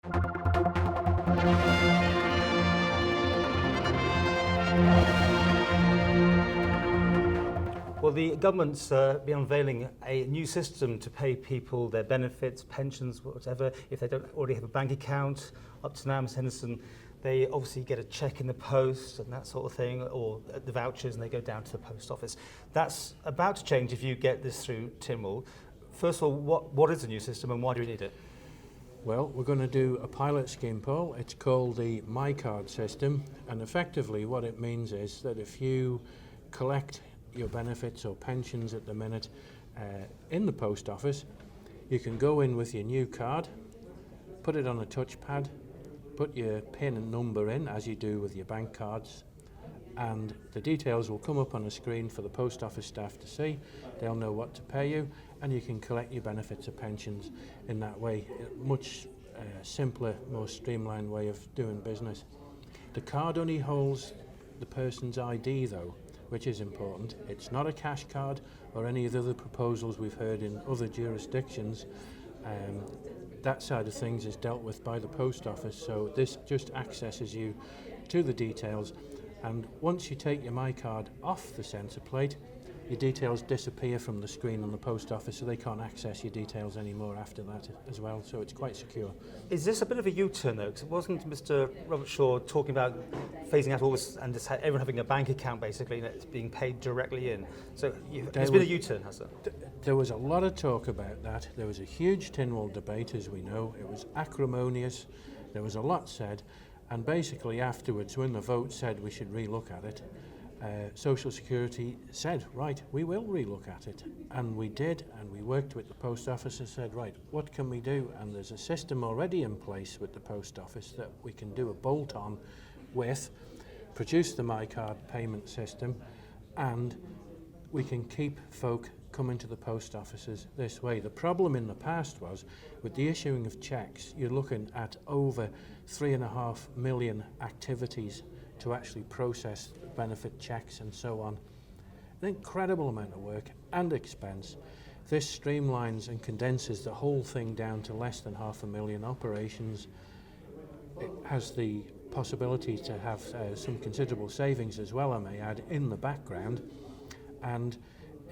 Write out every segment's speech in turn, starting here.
Well, the government's been unveiling a new system to pay people their benefits, pensions, whatever, if they don't already have a bank account. Up to now, Ms. Henderson, they obviously get a cheque in the post and that sort of thing, or the vouchers, and they go down to the post office. That's about to change if you get this through Tynwald. First of all, what is the new system and why do we need it? Well, we're going to do a pilot scheme, Paul. It's called the Micard system, and effectively what it means is that if you collect your benefits or pensions at the minute in the post office, you can go in with your new card, put it on a touchpad, put your PIN and number in as you do with your bank cards, and the details will come up on a screen for the post office staff to see. They'll know what to pay you, and you can collect your benefits or pensions in that way. A much simpler, more streamlined way of doing business. The card only holds the person's ID though, which is important. It's not a cash card or any of the other proposals we've heard in other jurisdictions. That side of things is dealt with by the post office, so this just accesses you to the details, and once you take your Micard off the centre plate, your details disappear from the screen on the post office, so they can't access your details anymore after that as well, so it's quite secure. Is this a bit of a U-turn though? Because wasn't Mr. Robert Shaw talking about phasing out all this and just everyone having a bank account basically and it's being paid directly in? So there's been a U-turn, has there? There was a lot of talk about that. There was a huge Tynwald debate, as we know. It was acrimonious. There was a lot said, and basically afterwards, when the vote said we should relook at it, Social Security said, right, we will relook at it. And we did, and we worked with the post office and said, right, what can we do? And there's a system already in place with the post office that we can do a bolt-on with, produce the Micard payment system, and we can keep folk coming to the post offices this way. The problem in the past was, with the issuing of cheques, you're looking at over 3.5 million activities to actually process benefit checks and so on. An incredible amount of work and expense. This streamlines and condenses the whole thing down to less than 500,000 operations. It has the possibility to have some considerable savings as well, I may add, in the background, and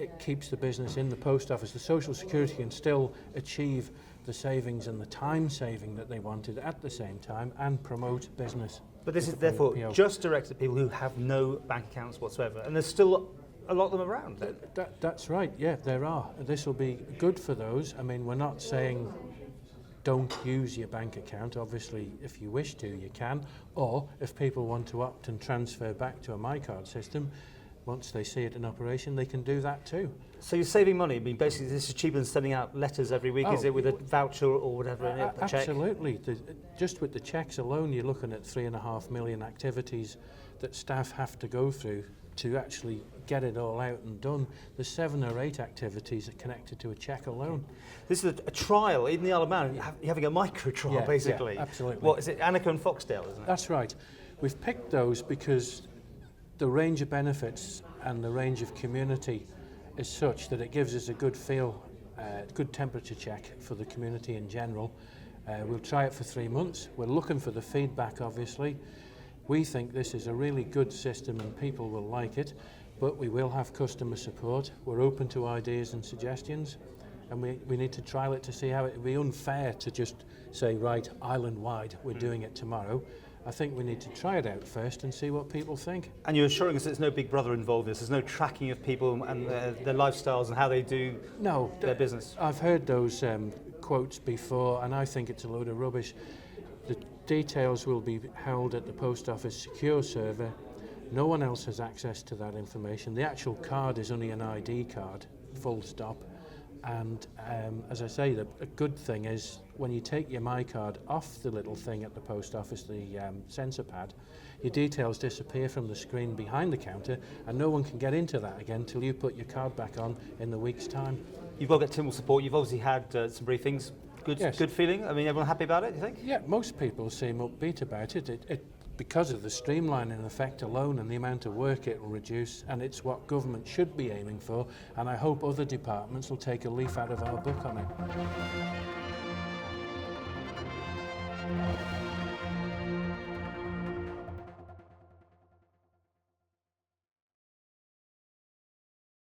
it keeps the business in the post office. The Social Security can still achieve the savings and the time saving that they wanted at the same time and promote business. But this is therefore just directed at people who have no bank accounts whatsoever, and there's still a lot of them around. That's right, yeah, there are. This will be good for those. I mean, we're not saying don't use your bank account. Obviously, if you wish to, you can. Or if people want to opt and transfer back to a Micard system, once they see it in operation, they can do that too. So you're saving money. I mean, basically, this is cheaper than sending out letters every week, is it, with a voucher or whatever in it, a cheque? Absolutely. Just with the cheques alone, you're looking at 3.5 million activities that staff have to go through to actually get it all out and done. There's 7 or 8 activities connected to a cheque alone. This is a trial in the Isle of Man. You're having a micro trial, basically. Yeah, absolutely. What is it, Annika and Foxdale, isn't it? That's right. We've picked those because the range of benefits and the range of community is such that it gives us a good feel, good temperature check for the community in general. We'll try it for 3 months. We're looking for the feedback, obviously. We think this is a really good system and people will like it, but we will have customer support. We're open to ideas and suggestions, and we need to trial it to see how it would be unfair to just say, right, island-wide, we're doing it tomorrow. I think we need to try it out first and see what people think. And you're assuring us there's no big brother involved in this? There's no tracking of people and their lifestyles and how they do their business? I've heard those quotes before, and I think it's a load of rubbish. The details will be held at the post office secure server. No one else has access to that information. The actual card is only an ID card, full stop. And as I say, the good thing is when you take your Micard off the little thing at the post office, the sensor pad, your details disappear from the screen behind the counter, and no one can get into that again until you put your card back on in the week's time. You've all got Tynwald support. You've obviously had some briefings. Good feeling? I mean, everyone happy about it, do you think? Yeah, most people seem upbeat about it. Because of the streamlining effect alone and the amount of work it will reduce, and it's what government should be aiming for, and I hope other departments will take a leaf out of our book on it. you.